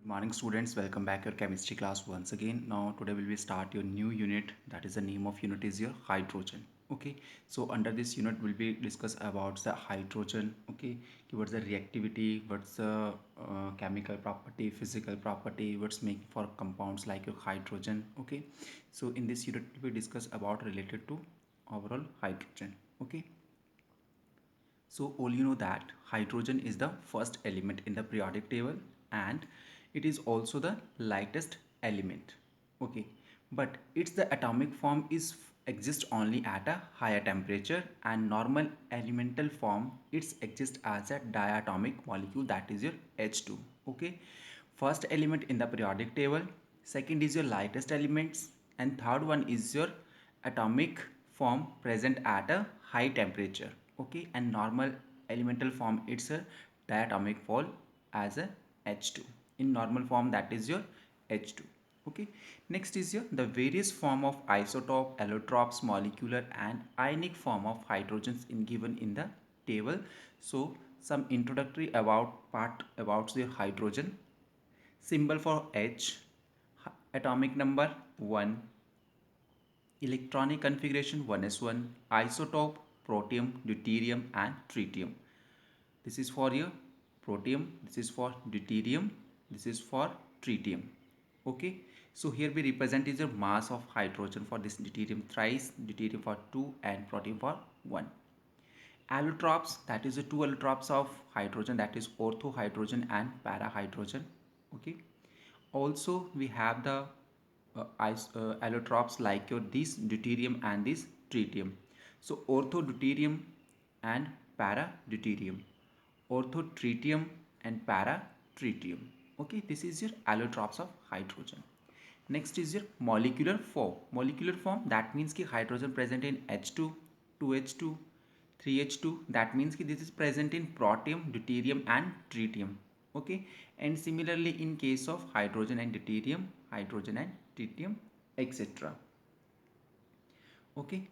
Morning students, welcome back your chemistry class once again. Now today we will start your new unit. That is the name of unit is your hydrogen. Okay, so under this unit will be discuss about the hydrogen. Okay, what's the reactivity, what's the chemical property, physical property, what's making for compounds like your hydrogen. Okay, so in this unit we will discuss about related to overall hydrogen. Okay, so all you know that hydrogen is the first element in the periodic table and it is also the lightest element. Okay, but its the atomic form is exists only at a higher temperature and normal elemental form it exists as a diatomic molecule that is your H2. Okay, first element in the periodic table, second is your lightest elements and third one is your atomic form present at a high temperature. Okay, and normal elemental form it's a diatomic form as a H2. In normal form that is your H2. Okay, next is your the various form of isotope, allotropes, molecular and ionic form of hydrogens in given in the table. So some introductory about part about the hydrogen. Symbol for H, atomic number 1, electronic configuration 1s1, isotope protium, deuterium and tritium. This is for your protium, this is for deuterium, this is for tritium. Okay, so here we represent is the mass of hydrogen for this deuterium thrice, deuterium for 2 and protium for 1. Allotropes, that is the two allotropes of hydrogen, that is ortho hydrogen and para hydrogen. Okay, also we have the allotropes like your this deuterium and this tritium. So ortho deuterium and para deuterium, ortho tritium and para tritium. Okay, this is your allotropes of hydrogen. Next is your molecular form. Molecular form, that means ki hydrogen present in H2, 2H2, 3H2. That means ki this is present in protium, deuterium and tritium. Okay, and similarly in case of hydrogen and deuterium, hydrogen and tritium, etc. Okay,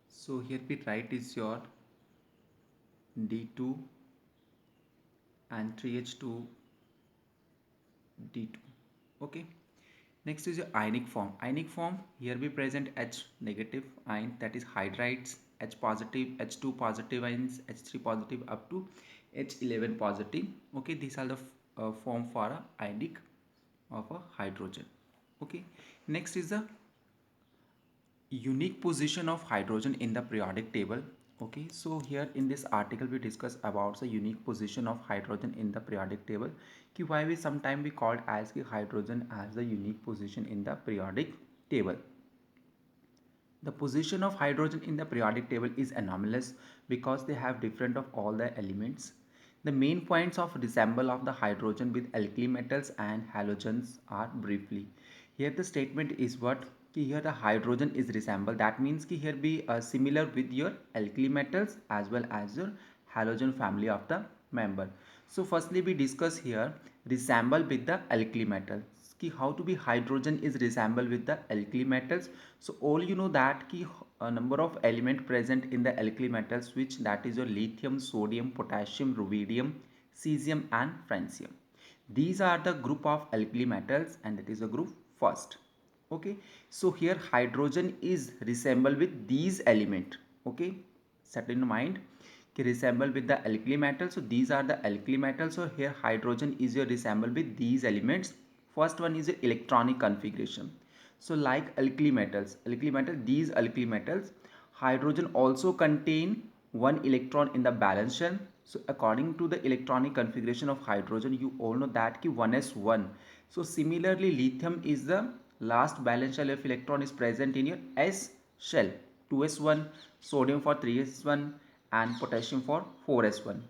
so here we write is your D2 and 3H2 D2. Okay, next is your ionic form. Ionic form, here we present H negative ion, that is hydrides, H positive, H2 positive ions, H3 positive up to H11 positive. Okay, these are the form for a ionic of a hydrogen. Okay, next is the unique position of hydrogen in the periodic table. Okay, so here in this article we discuss about the unique position of hydrogen in the periodic table, ki why we sometime we called as ki hydrogen as the unique position in the periodic table. The position of hydrogen in the periodic table is anomalous because they have different of all the elements. The main points of resemble of the hydrogen with alkali metals and halogens are briefly. Here the statement is what ki here the hydrogen is resemble. That means ki here be similar with your alkali metals as well as your halogen family of the member. So firstly we discuss here resemble with the alkali metals. Ki how to be hydrogen is resemble with the alkali metals. So all you know that ki a number of element present in the alkali metals which that is your lithium, sodium, potassium, rubidium, cesium and francium. These are the group of alkali metals and that is the group first. Okay, so here hydrogen is resemble with these element. Okay, set in mind ki resemble with the alkali metals. So these are the alkali metals. So here hydrogen is your resemble with these elements. First one is the electronic configuration. So like alkali metals, these alkali metals, hydrogen also contain one electron in the valence shell. So according to the electronic configuration of hydrogen, you all know that ki 1s1. So similarly lithium is the last valence shell of electron is present in your s shell, 2s1, sodium for 3s1 and potassium for 4s1.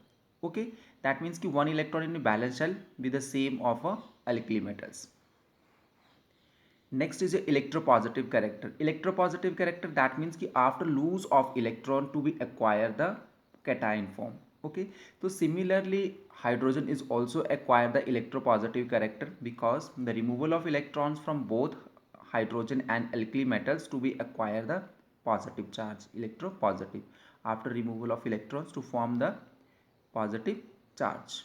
Okay, that means ki one electron in the valence shell with the same of a alkali metals. Next is your electropositive character. Electropositive character, that means ki after lose of electron to be acquire the cation form. Okay, so similarly hydrogen is also acquire the electropositive character because the removal of electrons from both hydrogen and alkali metals to be acquire the positive charge, electropositive, after removal of electrons to form the positive charge.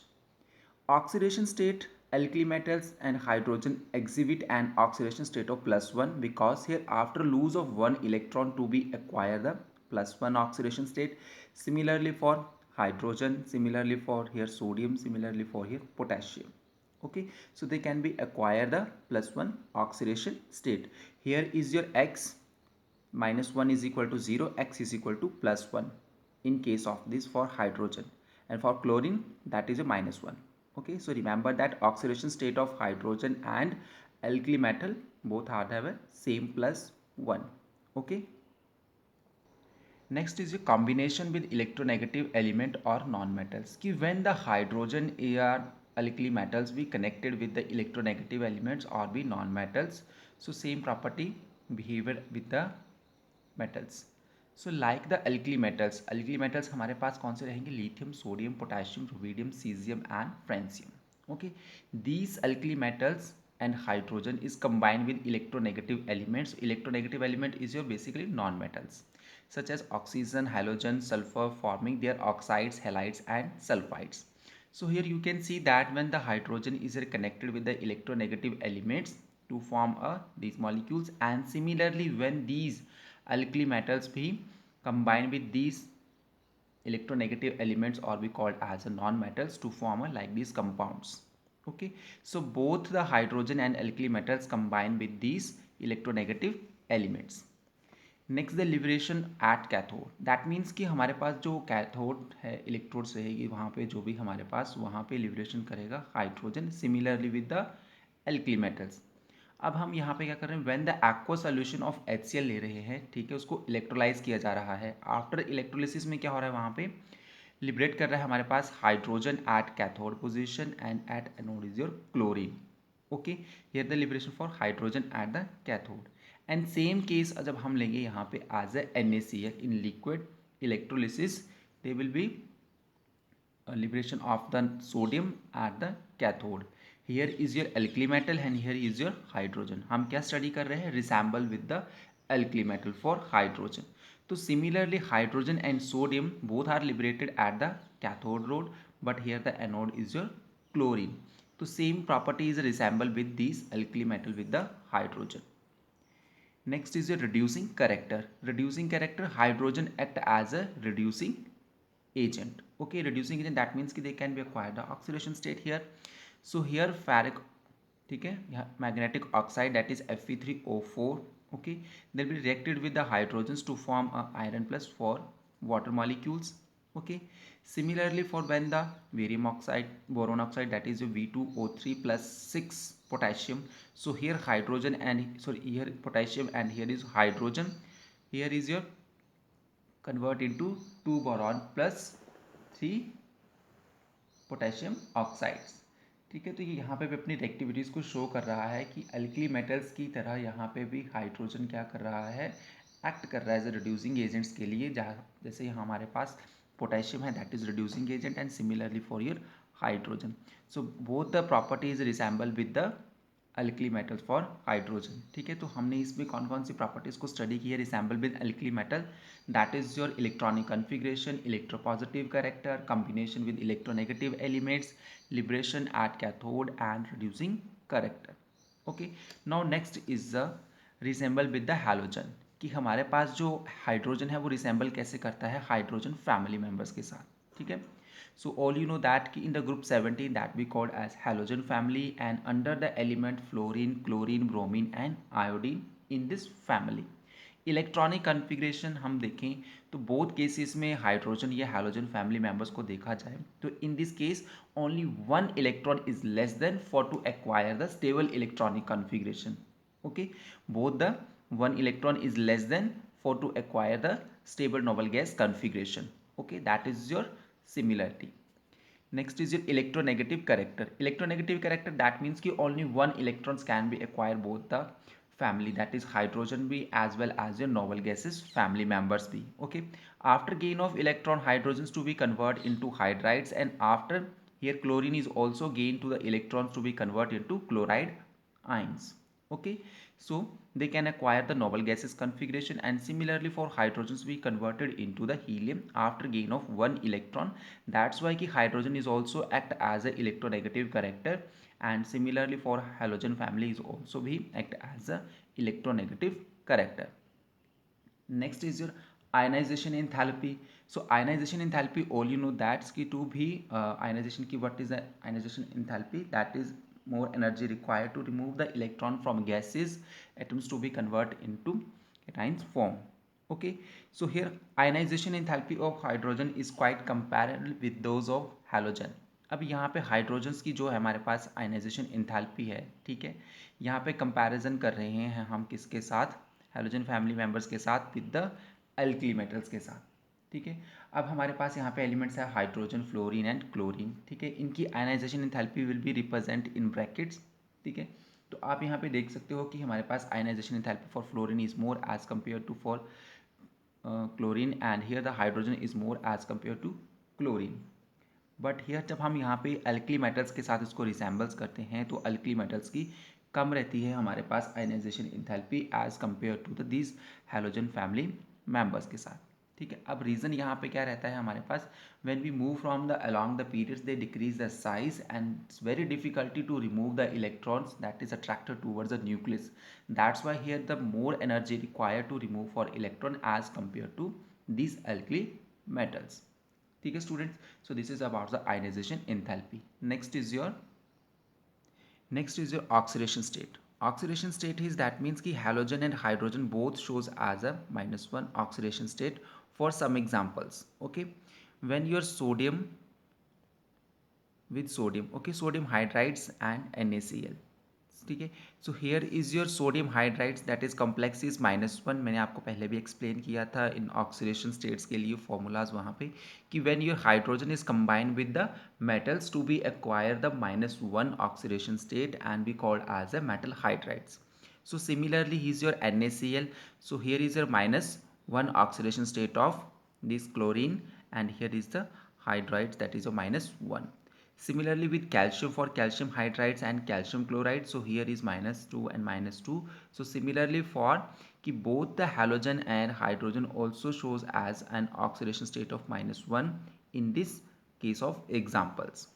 Oxidation state, Alkali metals and hydrogen exhibit an oxidation state of +1 because here after lose of one electron to be acquire the +1 oxidation state. Similarly for hydrogen, similarly for here sodium, similarly for here potassium. Okay, so they can be acquire the +1 oxidation state. Here is your x, -1 is equal to 0, x is equal to +1 in case of this for hydrogen, and for chlorine that is a -1. Okay, so remember that oxidation state of hydrogen and alkali metal both are have a same +1. Okay, next is a combination with electronegative element or non-metals. कि when the hydrogen or alkali metals be connected with the electronegative elements or be non-metals, so same property behavior with the metals. So like the alkali metals हमारे पास कौन से रहेंगे? Lithium, sodium, potassium, rubidium, caesium and francium. Okay, these alkali metals and hydrogen is combined with electronegative elements. Electronegative element is your basically non-metals such as oxygen, halogen, sulfur, forming their oxides, halides and sulfides. So here you can see that when the hydrogen is connected with the electronegative elements to form these molecules, and similarly when these alkali metals be combined with these electronegative elements or be called as a non-metals to form like these compounds. Okay, so both the hydrogen and alkali metals combine with these electronegative elements. Next the liberation at cathode, that means कि हमारे पास जो cathode है electrodes रहेगी वहाँ पे जो भी हमारे पास वहाँ पे लिबरेशन करेगा hydrogen, similarly with the alkali metals. अब हम यहाँ पे क्या कर रहे हैं? When the aqua solution of HCl ले रहे हैं, ठीक है, उसको इलेक्ट्रोलाइज किया जा रहा है. आफ्टर इलेक्ट्रोलिसिस में क्या हो रहा है? वहाँ पे लिबरेट कर रहा है हमारे पास hydrogen at cathode position and at anode is your chlorine. Okay, here the liberation for hydrogen at the cathode. And same case जब हम लेंगे यहाँ पे as a NaCl in liquid electrolysis, they will be liberation of the sodium at the cathode. Here is your alkali metal and here is your hydrogen. हम क्या study कर रहे हैं? Resemble with the alkali metal for hydrogen. तो similarly hydrogen and sodium both are liberated at the cathode road, but here the anode is your chlorine. तो same property is resemble with these alkali metal with the hydrogen. Next is your reducing character. Reducing character, hydrogen act as a reducing agent. Okay, reducing agent, that means कि they can be acquired the oxidation state here. So here ferric, ठीक है, magnetic oxide that is Fe3O4. Okay, they'll be reacted with the hydrogens to form a iron plus for water molecules. Okay, similarly for when the barium oxide, boron oxide, that is V2O3 plus 6 potassium. So here hydrogen and sorry here potassium and here is hydrogen. Here is your convert into 2 boron plus 3 potassium oxides. ठीक है, तो ये यहाँ पे भी अपनी reactivities को show कर रहा है कि अल्कली मेटल्स की तरह यहाँ पे भी हाइड्रोजन क्या कर रहा है? एक्ट कर रहा है एज ए रिड्यूसिंग एजेंट्स के लिए. जहाँ जैसे यहाँ हमारे पास पोटेशियम है that is reducing agent and similarly for your hydrogen. So both the properties resemble with the alkali metals for hydrogen. ठीक है, तो हमने इसमें कौन कौन सी प्रॉपर्टीज़ को स्टडी की है? Resemble with alkali metal, that is your electronic configuration, electropositive character, combination with electronegative elements, liberation at cathode and reducing character. Okay, now next is the resemble with the halogen, कि हमारे पास जो hydrogen है वो resemble कैसे करता है hydrogen family members के साथ. ठीक है, so all you know that in the group 17 that we called as halogen family, and under the element fluorine, chlorine, bromine and iodine in this family. Electronic configuration हम देखें तो both cases में hydrogen या halogen family members को देखा जाए तो in this case only one electron is less than for to acquire the stable electronic configuration. Okay, both the one electron is less than for to acquire the stable noble gas configuration. Okay, that is your similarity. Next is your electronegative character. Electronegative character, that means कि only one electrons can be acquired both the family, that is hydrogen be as well as your noble gases family members be. Okay, after gain of electron hydrogens to be converted into hydrides, and after here chlorine is also gained to the electrons to be converted into chloride ions. Okay, so they can acquire the noble gases configuration, and similarly for hydrogens be converted into the helium after gain of one electron. That's why ki hydrogen is also act as a electronegative character, and similarly for halogen family is also be act as a electronegative character. Next is your ionization enthalpy. So ionization enthalpy, all you know that's ki to be ionization ki, what is the ionization enthalpy? That is more energy required to remove the electron from gases atoms to be converted into cations form. Okay, so here ionization enthalpy of hydrogen is quite comparable with those of halogen. अब यहाँ पे hydrogens की जो है हमारे पास ionization enthalpy है, ठीक है, यहाँ पे कंपैरिजन कर रहे हैं हम किसके साथ, हेलोजन फैमिली मेंबर्स के साथ विद द एल्कली मेटल्स के साथ, ठीक है। अब हमारे पास यहाँ पे एलिमेंट्स है हाइड्रोजन, फ्लोरीन एंड क्लोरीन, ठीक है। इनकी ionization enthalpy will be represent in brackets, ठीक है। तो आप यहाँ पे देख सकते हो कि हमारे पास ionization enthalpy for fluorine is more as compare to for chlorine, and here the hydrogen is more as compare to chlorine. But here जब हम यहाँ पे अल्कली मेटल्स के साथ इसको रिसेंबल्स करते हैं तो अल्कली मेटल्स की कम रहती है हमारे पास ionization enthalpy as compare to the this halogen family members के साथ, ठीक है। अब रीज़न यहाँ पे क्या रहता है हमारे पास, when we move from the along the periods they decrease the size and it's very difficulty to remove the electrons that is attracted towards the nucleus, that's why here the more energy required to remove for electron as compare to this alkali metals, ठीक है students. So this is about the ionization enthalpy. Next is your oxidation state. Oxidation state is that means कि halogen and hydrogen both shows as a -1 oxidation state for some examples, okay. When your sodium with sodium, okay, sodium hydrides and NaCl, ठीक है। So here is your sodium hydrides that is complex is -1, मैंने आपको पहले भी explain किया था in oxidation states के लिए फॉर्मूलाज वहाँ पे, कि when your hydrogen is combined with the metals to be acquire the -1 oxidation state and be called as a metal hydrides. So similarly, he is your NaCl. So here is your -1 oxidation state of this chlorine, and here is the hydrides, that is a -1. Similarly with calcium, for calcium hydrides and calcium chloride, so here is -2 and -2. So similarly for ki both the halogen and hydrogen also shows as an oxidation state of -1 in this case of examples.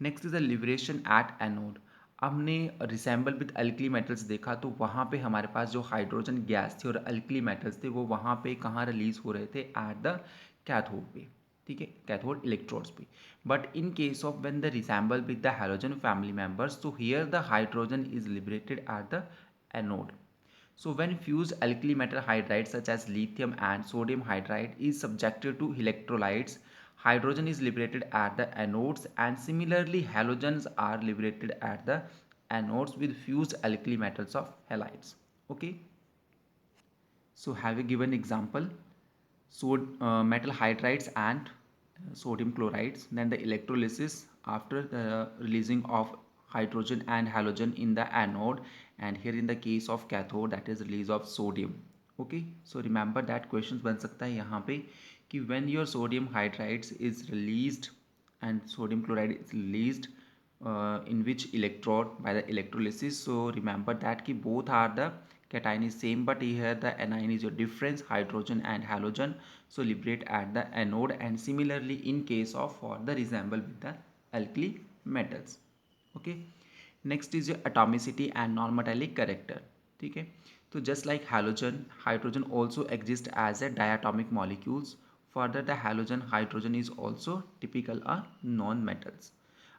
Next is the liberation at anode. अब हमने resemble with alkali metals देखा, तो वहाँ पे हमारे पास जो hydrogen gas थी और अल्कली मेटल्स थे वो वहाँ पे कहाँ रिलीज हो रहे थे, एट द कैथोड पे, ठीक है, कैथोड इलेक्ट्रोड्स पे। But in case of when the resemble with the halogen family members, तो here the hydrogen is liberated at the anode. So when fused alkali metal hydrides such as lithium and sodium hydride is subjected to electrolytes, hydrogen is liberated at the anodes, and similarly halogens are liberated at the anodes with fused alkali metals of halides. Okay. So have you given example? So metal hydrides and sodium chlorides, then the electrolysis after the releasing of hydrogen and halogen in the anode, and here in the case of cathode that is release of sodium. Okay, so remember that questions बन सकता है यहाँ पे कि when your sodium hydrides is released and sodium chloride is released in which electrode by the electrolysis, so remember that ki both are the cation is same, but here the anion is your difference, hydrogen and halogen, so liberate at the anode, and similarly in case of for the resemble with the alkali metals. Okay, next is your atomicity and non-metallic character, ठीक है। तो just like halogen, hydrogen also exist as a diatomic molecules. Further the halogen hydrogen is also typical non-metals.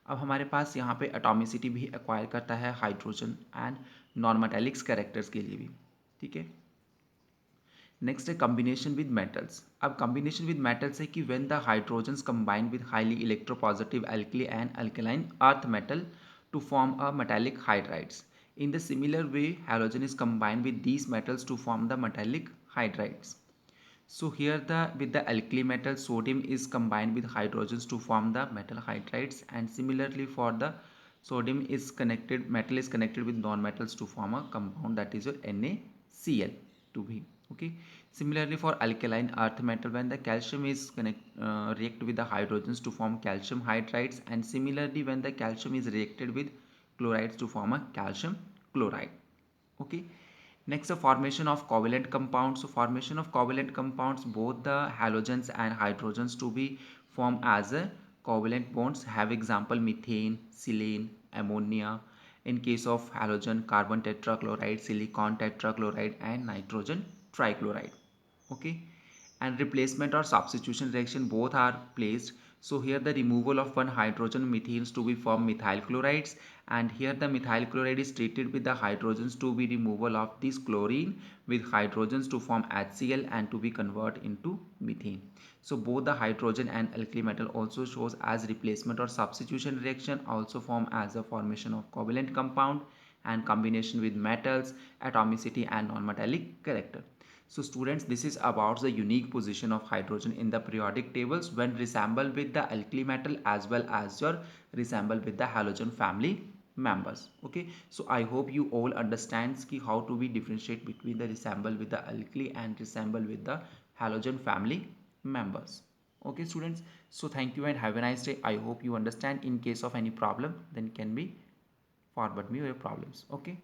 अब हमारे पास यहाँ पे atomicity भी acquire करता है hydrogen and non metallics characters के लिए भी, ठीक है। नेक्स्ट है कम्बिनेशन विद मेटल्स। अब कम्बिनेशन विद मेटल्स है कि when the hydrogens combine with highly electropositive alkali and alkaline earth metal to form a metallic hydrides. In the similar way, halogen is combined with these metals to form the metallic hydrides. So here with the alkali metal, sodium is combined with hydrogens to form the metal hydrides, and similarly for the sodium is connected, metal is connected with non-metals to form a compound that is your NaCl to be, okay. Similarly for alkaline earth metal, when the calcium is react with the hydrogens to form calcium hydrides, and similarly when the calcium is reacted with chlorides to form a calcium chloride. Okay, next the formation of covalent compounds. So formation of covalent compounds, both the halogens and hydrogens to be formed as a covalent bonds have example methane, silane, ammonia. In case of halogen, carbon tetrachloride, silicon tetrachloride, and nitrogen trichloride. Okay, and replacement or substitution reaction both are placed. So here the removal of one hydrogen methanes to be form methyl chlorides, and here the methyl chloride is treated with the hydrogens to be removal of this chlorine with hydrogens to form HCl and to be convert into methane. So both the hydrogen and alkali metal also shows as replacement or substitution reaction, also form as a formation of covalent compound and combination with metals, atomicity and non-metallic character. So students, this is about the unique position of hydrogen in the periodic tables when resemble with the alkali metal as well as your resemble with the halogen family members. Okay, so I hope you all understands ki how to be differentiate between the resemble with the alkali and resemble with the halogen family members. Okay students, so thank you and have a nice day. I hope you understand. In case of any problem, then can be forward me your problems. Okay.